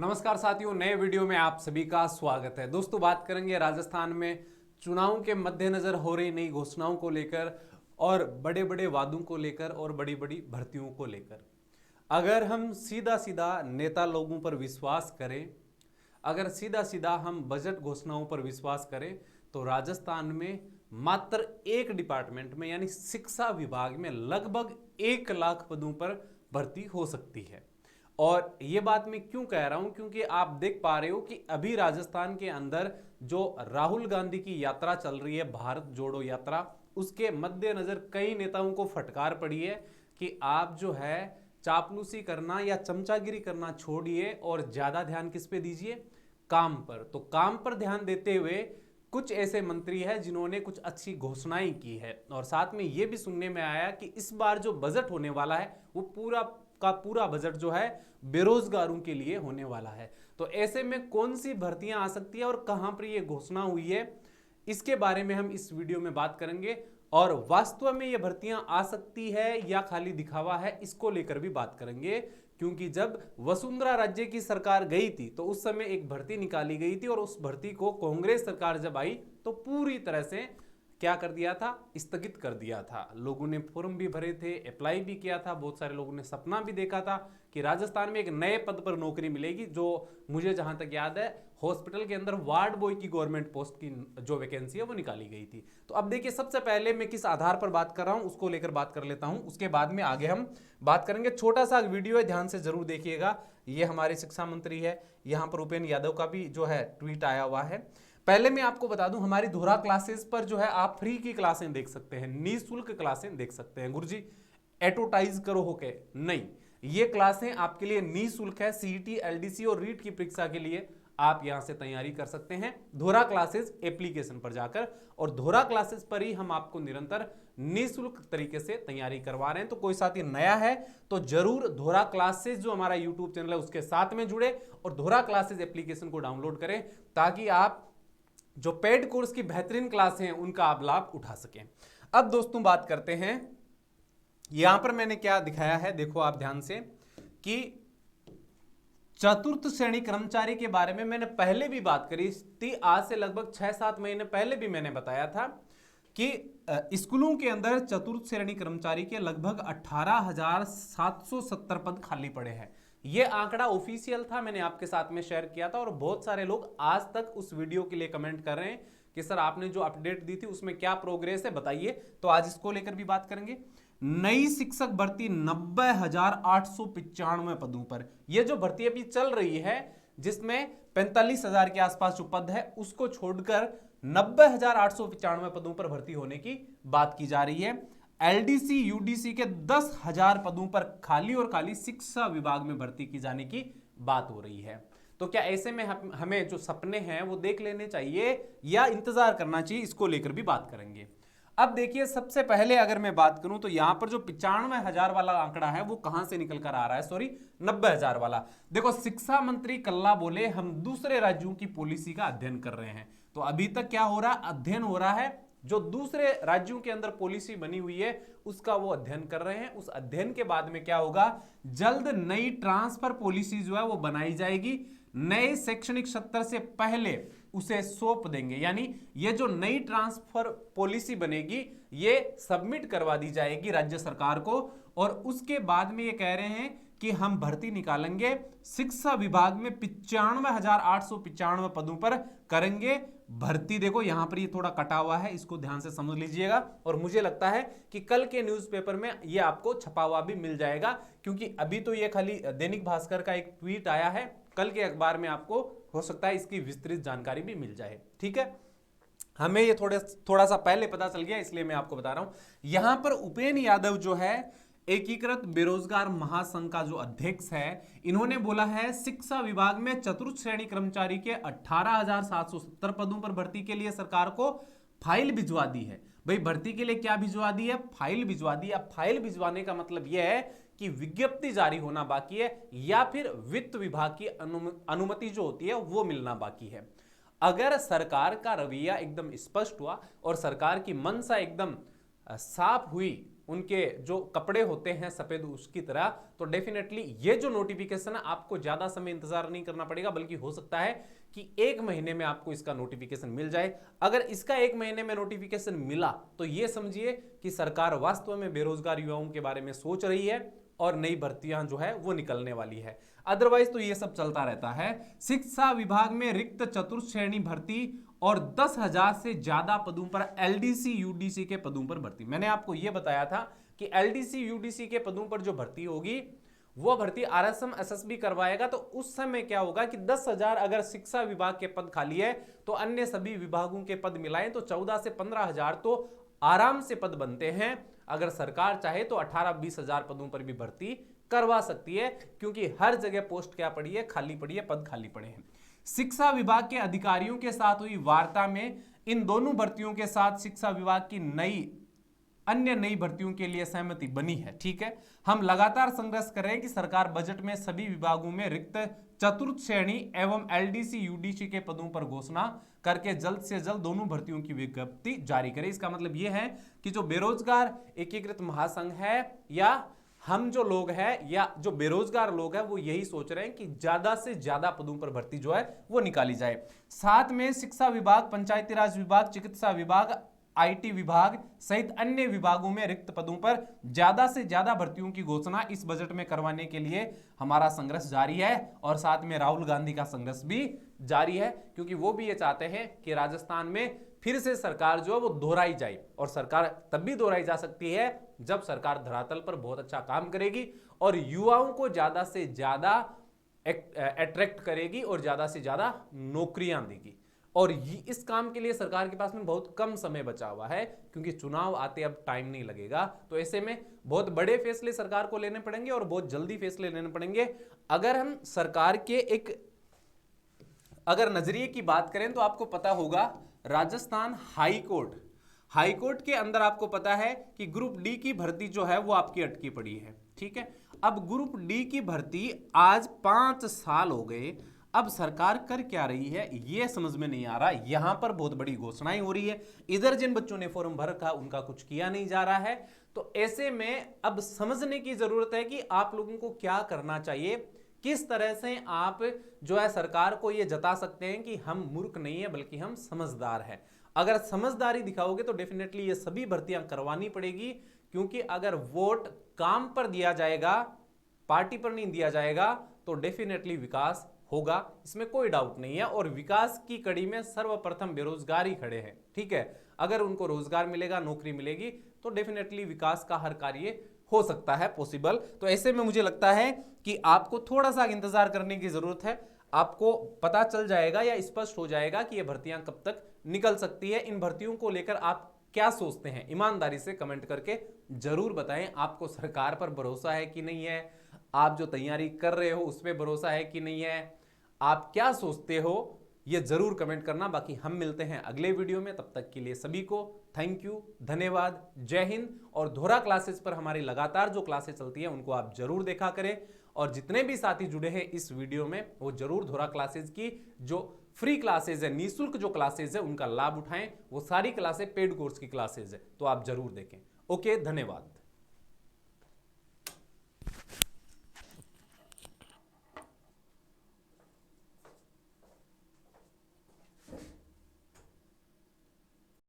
नमस्कार साथियों, नए वीडियो में आप सभी का स्वागत है। दोस्तों, बात करेंगे राजस्थान में चुनाव के मद्देनजर हो रही नई घोषणाओं को लेकर और बड़े बड़े वादों को लेकर और बड़ी बड़ी भर्तियों को लेकर। अगर हम सीधा सीधा नेता लोगों पर विश्वास करें, अगर सीधा सीधा हम बजट घोषणाओं पर विश्वास करें, तो राजस्थान में मात्र एक डिपार्टमेंट में यानी शिक्षा विभाग में लगभग 1 लाख पदों पर भर्ती हो सकती है। और ये बात मैं क्यों कह रहा हूं, क्योंकि आप देख पा रहे हो कि अभी राजस्थान के अंदर जो राहुल गांधी की यात्रा चल रही है, भारत जोड़ो यात्रा, उसके मद्देनजर कई नेताओं को फटकार पड़ी है कि आप जो है चापलूसी करना या चमचागिरी करना छोड़िए और ज्यादा ध्यान किस पे दीजिए, काम पर। तो काम पर ध्यान देते हुए कुछ ऐसे मंत्री हैं जिन्होंने कुछ अच्छी घोषणाएं की है और साथ में यह भी सुनने में आया कि इस बार जो बजट होने वाला है वो पूरा का पूरा बजट जो है बेरोजगारों के लिए होने वाला है। तो ऐसे में कौन सी भर्तियां आ सकती है और कहां पर यह घोषणा हुई है, इसके बारे में हम इस वीडियो में बात करेंगे। और वास्तव में ये भर्तियां आ सकती है या खाली दिखावा है, इसको लेकर भी बात करेंगे। क्योंकि जब वसुंधरा राज्य की सरकार गई थी तो उस समय एक भर्ती निकाली गई थी और उस भर्ती को कांग्रेस सरकार जब आई तो पूरी तरह से क्या कर दिया था, स्थगित कर दिया था। लोगों ने फॉर्म भी भरे थे, अप्लाई भी किया था, बहुत सारे लोगों ने सपना भी देखा था कि राजस्थान में एक नए पद पर नौकरी मिलेगी। जो मुझे जहां तक याद है, हॉस्पिटल के अंदर वार्ड बॉय की गवर्नमेंट पोस्ट की जो वैकेंसी है वो निकाली गई थी। तो अब देखिए, सबसे पहले मैं किस आधार पर बात कर रहा हूं उसको लेकर बात कर लेता हूं, उसके बाद में आगे हम बात करेंगे। छोटा सा वीडियो है, ध्यान से जरूर देखिएगा। ये हमारे शिक्षा मंत्री है, यहां पर उपेंद्र यादव का भी जो है ट्वीट आया हुआ है। पहले मैं आपको बता दूं, हमारी धुरा क्लासेस पर जो है आप फ्री की क्लासें देख सकते हैं, निःशुल्क क्लासें देख सकते हैं। गुरुजी एडवर्टाइज करो हो के नहीं, ये क्लासें आपके लिए निःशुल्क है। सीईटी, एलडीसी और रीट की परीक्षा के लिए आप यहां से तैयारी कर सकते हैं धुरा क्लासेस एप्लीकेशन पर जाकर। और धुरा क्लासेस पर ही हम आपको निरंतर निःशुल्क तरीके से तैयारी करवा रहे हैं। तो कोई साथी नया है तो जरूर धुरा क्लासेस जो हमारा यूट्यूब चैनल है उसके साथ में जुड़े और धुरा क्लासेस एप्लीकेशन को डाउनलोड करें, ताकि आप जो पेड कोर्स की बेहतरीन क्लास हैं उनका आप लाभ उठा सकें। अब दोस्तों बात करते हैं, यहां पर मैंने क्या दिखाया है, देखो आप ध्यान से, कि चतुर्थ श्रेणी कर्मचारी के बारे में मैंने पहले भी बात करी थी। आज से लगभग 6-7 महीने पहले भी मैंने बताया था कि स्कूलों के अंदर चतुर्थ श्रेणी कर्मचारी के लगभग 18,770 पद खाली पड़े हैं। यह आंकड़ा ऑफिशियल था, मैंने आपके साथ में शेयर किया था और बहुत सारे लोग आज तक उस वीडियो के लिए कमेंट कर रहे हैं कि सर आपने जो अपडेट दी थी उसमें क्या प्रोग्रेस है बताइए। तो आज इसको लेकर भी बात करेंगे। नई शिक्षक भर्ती 90,895 पदों पर, यह जो भर्ती अभी चल रही है जिसमें 45,000 के आसपास जो पद है उसको छोड़कर 90,895 पदों पर भर्ती होने की बात की जा रही है। एलडीसी यूडीसी के 10,000 पदों पर खाली और खाली शिक्षा विभाग में भर्ती की जाने की बात हो रही है। तो क्या ऐसे में हमें जो सपने हैं वो देख लेने चाहिए या इंतजार करना चाहिए, इसको लेकर भी बात करेंगे। अब देखिए, सबसे पहले अगर मैं बात करूं तो यहां पर जो 95,000 वाला आंकड़ा है वो कहां से निकल कर आ रहा है, सॉरी 90,000 वाला। देखो, शिक्षा मंत्री कल्ला बोले हम दूसरे राज्यों की पॉलिसी का अध्ययन कर रहे हैं। तो अभी तक क्या हो रहा है, अध्ययन हो रहा है। जो दूसरे राज्यों के अंदर पॉलिसी बनी हुई है उसका वो अध्ययन कर रहे हैं। उस अध्ययन के बाद में क्या होगा, जल्द नई ट्रांसफर पॉलिसी जो है वो बनाई जाएगी। नए शैक्षणिक सत्र से पहले उसे सौंप देंगे, यानी ये जो नई ट्रांसफर पॉलिसी बनेगी ये सबमिट करवा दी जाएगी राज्य सरकार को। और उसके बाद में ये कह रहे हैं कि हम भर्ती निकालेंगे, शिक्षा विभाग में 95,895 पदों पर करेंगे भर्ती। देखो यहां पर ये थोड़ा कटा हुआ है, इसको ध्यान से समझ लीजिएगा। और मुझे लगता है कि कल के न्यूज़पेपर में ये आपको छपा हुआ भी मिल जाएगा, क्योंकि अभी तो ये खाली दैनिक भास्कर का एक ट्वीट आया है। कल के अखबार में आपको हो सकता है इसकी विस्तृत जानकारी भी मिल जाए। ठीक है, हमें ये थोड़ा सा पहले पता चल गया, इसलिए मैं आपको बता रहा हूं। यहां पर उपेंद्र यादव जो है एकीकृत बेरोजगार महासंघ का जो अध्यक्ष है, इन्होंने बोला है शिक्षा विभाग में चतुर्थ श्रेणी कर्मचारी के 18,770 पदों पर भर्ती के लिए सरकार को फाइल भिजवा दी है। भाई भर्ती के लिए क्या भिजवा दी है, फाइल भिजवा दी है। फाइल भिजवाने का मतलब यह है कि विज्ञप्ति जारी होना बाकी है या फिर वित्त विभाग की अनुमति जो होती है वो मिलना बाकी है। अगर सरकार का रवैया एकदम स्पष्ट हुआ और सरकार की मंशा एकदम साफ हुई उनके जो कपड़े होते हैं सफेद उसकी तरह, तो डेफिनेटली ये जो नोटिफिकेशन है आपको ज्यादा समय इंतजार नहीं करना पड़ेगा, बल्कि हो सकता है कि 1 महीने में आपको इसका नोटिफिकेशन मिल जाए। अगर इसका 1 महीने में नोटिफिकेशन मिला तो ये समझिए कि सरकार वास्तव में बेरोजगार युवाओं के बारे में सोच रही है और नई भर्तियां जो है वो निकलने वाली है। अदरवाइज तो ये सब चलता रहता है। शिक्षा विभाग में रिक्त चतुर्थ श्रेणी भर्ती और 10,000 से ज्यादा पदों पर एलडीसी यूडीसी के पदों पर भर्ती। मैंने आपको यह बताया था कि एलडीसी यूडीसी के पदों पर जो भर्ती होगी वो भर्ती आरएसएम एसएसबी करवाएगा। तो उस समय क्या होगा कि 10,000 अगर शिक्षा विभाग के पद खाली है तो अन्य सभी विभागों के पद मिलाएं तो 14 से 15,000 तो आराम से पद बनते हैं। अगर सरकार चाहे तो 18-20 हजार पदों पर भी भर्ती करवा सकती है, क्योंकि हर जगह पोस्ट क्या पड़ी है, खाली पड़ी है, पद खाली पड़े हैं। शिक्षा विभाग के अधिकारियों के साथ हुई वार्ता में इन दोनों भर्तियों के साथ शिक्षा विभाग की अन्य नई भर्तियों के लिए सहमति बनी है। ठीक है, हम लगातार संघर्ष कर रहे हैं कि सरकार बजट में सभी विभागों में रिक्त चतुर्थ श्रेणी एवं एलडीसी यूडीसी के पदों पर घोषणा करके जल्द से जल्द दोनों भर्तियों की विज्ञप्ति जारी करे। इसका मतलब यह है कि जो बेरोजगार एकीकृत महासंघ है या हम जो लोग हैं या जो बेरोजगार लोग हैं वो यही सोच रहे हैं कि ज्यादा से ज्यादा पदों पर भर्ती जो है वो निकाली जाए। साथ में शिक्षा विभाग, पंचायती राज विभाग, चिकित्सा विभाग, आईटी विभाग सहित अन्य विभागों में रिक्त पदों पर ज्यादा से ज्यादा भर्तियों की घोषणा इस बजट में करवाने के लिए हमारा संघर्ष जारी है। और साथ में राहुल गांधी का संघर्ष भी जारी है, क्योंकि वो भी ये चाहते हैं कि राजस्थान में फिर से सरकार जो है वो दोहराई जाए। और सरकार तब भी दोहराई जा सकती है जब सरकार धरातल पर बहुत अच्छा काम करेगी और युवाओं को ज्यादा से ज्यादा अट्रैक्ट करेगी और ज्यादा से ज्यादा नौकरियां देगी। और इस काम के लिए सरकार के पास में बहुत कम समय बचा हुआ है, क्योंकि चुनाव आते अब टाइम नहीं लगेगा। तो ऐसे में बहुत बड़े फैसले सरकार को लेने पड़ेंगे और बहुत जल्दी फैसले लेने पड़ेंगे। अगर हम सरकार के अगर नजरिए की बात करें तो आपको पता होगा राजस्थान हाई कोर्ट के अंदर आपको पता है कि ग्रुप डी की भर्ती जो है वो आपकी अटकी पड़ी है। ठीक है, अब ग्रुप डी की भर्ती आज 5 साल हो गए, अब सरकार कर क्या रही है ये समझ में नहीं आ रहा। यहां पर बहुत बड़ी घोषणाएं हो रही है, इधर जिन बच्चों ने फॉर्म भर रखा उनका कुछ किया नहीं जा रहा है। तो ऐसे में अब समझने की जरूरत है कि आप लोगों को क्या करना चाहिए, किस तरह से आप जो है सरकार को ये जता सकते हैं कि हम मूर्ख नहीं है बल्कि हम समझदार हैं। अगर समझदारी दिखाओगे तो डेफिनेटली ये सभी भर्तियां करवानी पड़ेगी, क्योंकि अगर वोट काम पर दिया जाएगा, पार्टी पर नहीं दिया जाएगा, तो डेफिनेटली विकास होगा, इसमें कोई डाउट नहीं है। और विकास की कड़ी में सर्वप्रथम बेरोजगार ही खड़े हैं। ठीक है, अगर उनको रोजगार मिलेगा, नौकरी मिलेगी, तो डेफिनेटली विकास का हर कार्य हो सकता है पॉसिबल। तो ऐसे में मुझे लगता है कि आपको थोड़ा सा इंतजार करने की जरूरत है। आपको पता चल जाएगा या स्पष्ट हो जाएगा कि ये भर्तियां कब तक निकल सकती है। इन भर्तियों को लेकर आप क्या सोचते हैं, ईमानदारी से कमेंट करके जरूर बताएं। आपको सरकार पर भरोसा है कि नहीं है, आप जो तैयारी कर रहे हो उस पर भरोसा है कि नहीं है, आप क्या सोचते हो, ये जरूर कमेंट करना। बाकी हम मिलते हैं अगले वीडियो में, तब तक के लिए सभी को थैंक यू, धन्यवाद, जय हिंद। और धोरा क्लासेस पर हमारी लगातार जो क्लासेस चलती हैं उनको आप जरूर देखा करें, और जितने भी साथी जुड़े हैं इस वीडियो में वो जरूर धोरा क्लासेस की जो फ्री क्लासेस है, निःशुल्क जो क्लासेस है उनका लाभ उठाएं। वो सारी क्लासेस पेड कोर्स की क्लासेस है, तो आप जरूर देखें। ओके, धन्यवाद।